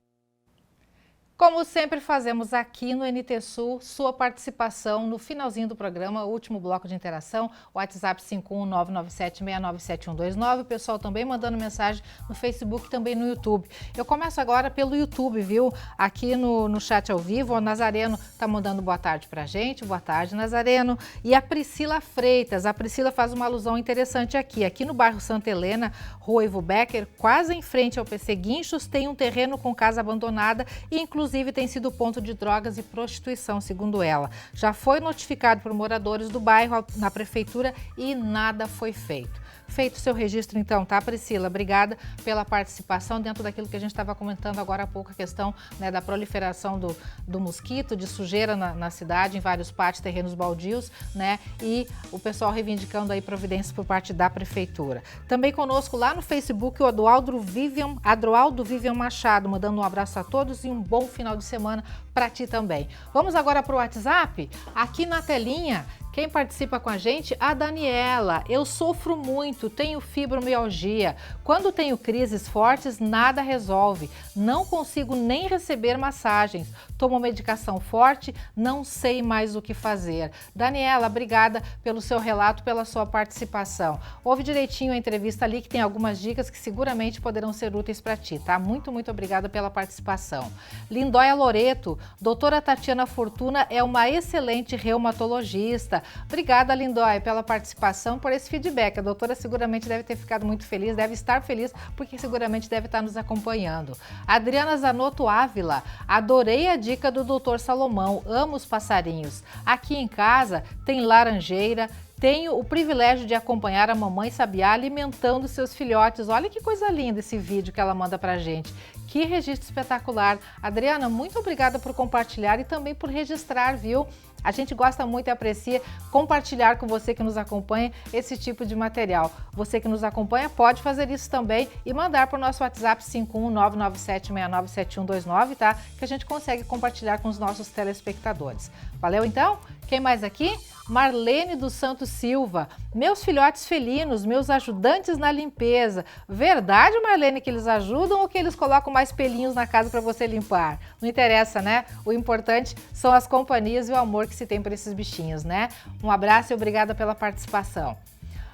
Como sempre fazemos aqui no NT Sul, sua participação no finalzinho do programa, o último bloco de interação, WhatsApp 51997697129, o pessoal também mandando mensagem no Facebook e também no YouTube. Eu começo agora pelo YouTube, viu? Aqui no chat ao vivo, o Nazareno está mandando boa tarde pra gente, boa tarde, Nazareno. E a Priscila Freitas, a Priscila faz uma alusão interessante aqui no bairro Santa Helena, Rua Ivo Becker, quase em frente ao PC Guinchos, tem um terreno com casa abandonada e inclusive tem sido ponto de drogas e prostituição, segundo ela. Já foi notificado por moradores do bairro na prefeitura e nada foi feito. Feito o seu registro então, tá, Priscila? Obrigada pela participação dentro daquilo que a gente estava comentando agora há pouco, a questão, né, da proliferação do mosquito, de sujeira na cidade, em vários pátios, terrenos baldios, né, e o pessoal reivindicando aí providências por parte da prefeitura. Também conosco lá no Facebook o Adroaldo Vivian Machado, mandando um abraço a todos e um bom final de semana para ti também. Vamos agora para o WhatsApp, aqui na telinha. Quem participa com a gente? A Daniela. Eu sofro muito, tenho fibromialgia. Quando tenho crises fortes, nada resolve. Não consigo nem receber massagens. Tomo medicação forte, não sei mais o que fazer. Daniela, obrigada pelo seu relato, pela sua participação. Ouve direitinho a entrevista ali, que tem algumas dicas que seguramente poderão ser úteis para ti, tá? Muito obrigada pela participação. Lindóia Loreto, doutora Tatiana Fortuna é uma excelente reumatologista. Obrigada, Lindóia, pela participação, por esse feedback. A doutora seguramente deve ter ficado muito feliz, deve estar feliz, porque seguramente deve estar nos acompanhando. Adriana Zanotto Ávila, adorei a dica do doutor Salomão, amo os passarinhos. Aqui em casa tem laranjeira, tenho o privilégio de acompanhar a mamãe Sabiá alimentando seus filhotes. Olha que coisa linda esse vídeo que ela manda pra gente. Que registro espetacular. Adriana, muito obrigada por compartilhar e também por registrar, viu? A gente gosta muito e aprecia compartilhar com você que nos acompanha esse tipo de material. Você que nos acompanha pode fazer isso também e mandar para o nosso WhatsApp 51997697129, tá? Que a gente consegue compartilhar com os nossos telespectadores. Valeu então? Quem mais aqui? Marlene dos Santos Silva. Meus filhotes felinos, meus ajudantes na limpeza. Verdade, Marlene, que eles ajudam ou que eles colocam mais pelinhos na casa para você limpar? Não interessa, né? O importante são as companhias e o amor que se tem por esses bichinhos, né? Um abraço e obrigada pela participação.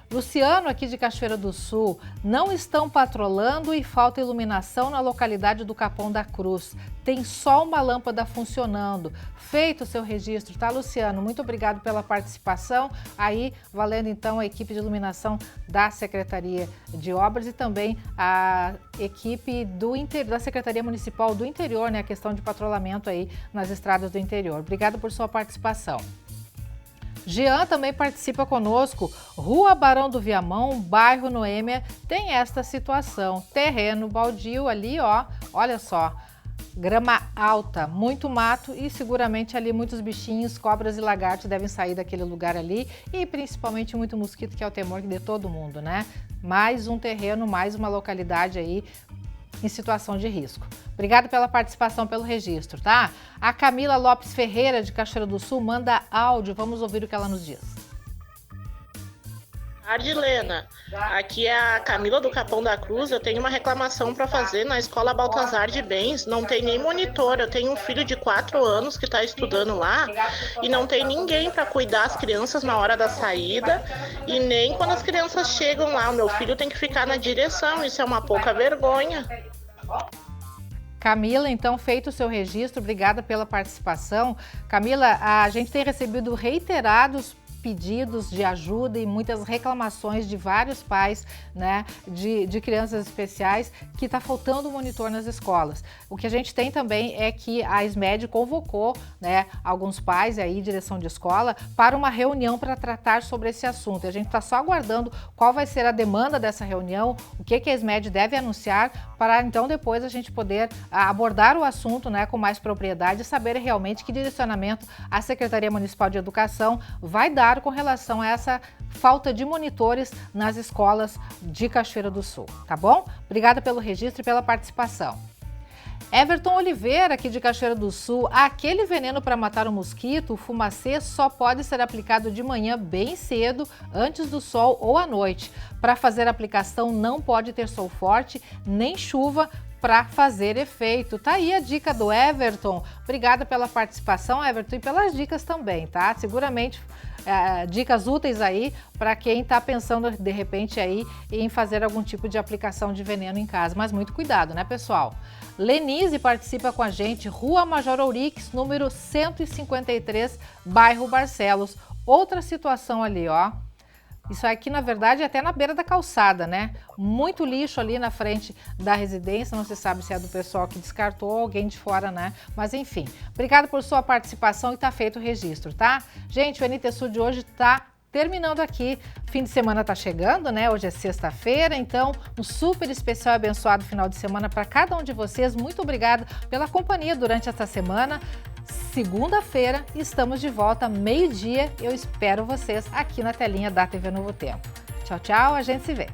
Luciano, aqui de Cachoeira do Sul, não estão patrolando e falta iluminação na localidade do Capão da Cruz. Tem só uma lâmpada funcionando. Feito o seu registro, tá, Luciano? Muito obrigado pela participação. Aí, valendo então a equipe de iluminação da Secretaria de Obras e também a equipe da Secretaria Municipal do Interior, né? A questão de patrulhamento aí nas estradas do interior. Obrigado por sua participação. Jean também participa conosco. Rua Barão do Viamão, bairro Noêmia, tem esta situação. Terreno baldio ali, ó, olha só. Grama alta, muito mato e seguramente ali muitos bichinhos, cobras e lagartos devem sair daquele lugar ali e principalmente muito mosquito, que é o temor de todo mundo, né? Mais um terreno, mais uma localidade aí em situação de risco. Obrigada pela participação, pelo registro, tá? A Camila Lopes Ferreira, de Cachoeira do Sul, manda áudio. Vamos ouvir o que ela nos diz. Boa tarde, Helena. Aqui é a Camila do Capão da Cruz. Eu tenho uma reclamação para fazer na Escola Baltazar de Bens. Não tem nem monitor. Eu tenho um filho de 4 anos que está estudando lá e não tem ninguém para cuidar das crianças na hora da saída e nem quando as crianças chegam lá. O meu filho tem que ficar na direção. Isso é uma pouca vergonha. Camila, então, feito o seu registro, obrigada pela participação. Camila, a gente tem recebido reiterados pedidos de ajuda e muitas reclamações de vários pais, né, de crianças especiais, que está faltando monitor nas escolas. O que a gente tem também é que a SMED convocou, né, alguns pais aí, direção de escola, para uma reunião para tratar sobre esse assunto. E a gente está só aguardando qual vai ser a demanda dessa reunião, o que a SMED deve anunciar, para então depois a gente poder abordar o assunto, né, com mais propriedade e saber realmente que direcionamento a Secretaria Municipal de Educação vai dar com relação a essa falta de monitores nas escolas de Cachoeira do Sul, tá bom? Obrigada pelo registro e pela participação. Everton Oliveira, aqui de Cachoeira do Sul, aquele veneno para matar o mosquito, o fumacê, só pode ser aplicado de manhã bem cedo, antes do sol ou à noite. Para fazer a aplicação não pode ter sol forte, nem chuva, para fazer efeito. Tá aí a dica do Everton. Obrigada pela participação, Everton, e pelas dicas também, tá? Seguramente dicas úteis aí para quem está pensando de repente aí em fazer algum tipo de aplicação de veneno em casa, mas muito cuidado, né, pessoal? Lenise participa com a gente, Rua Major Ourix, número 153, bairro Barcelos. Outra situação ali, ó. Isso aqui, na verdade, é até na beira da calçada, né? Muito lixo ali na frente da residência, não se sabe se é do pessoal que descartou ou alguém de fora, né? Mas enfim, obrigado por sua participação e tá feito o registro, tá? Gente, o NT Sul de hoje tá terminando aqui. Fim de semana tá chegando, né? Hoje é sexta-feira, então um super especial e abençoado final de semana para cada um de vocês. Muito obrigada pela companhia durante esta semana. Segunda-feira estamos de volta, meio-dia. Eu espero vocês aqui na telinha da TV Novo Tempo. Tchau, tchau, a gente se vê.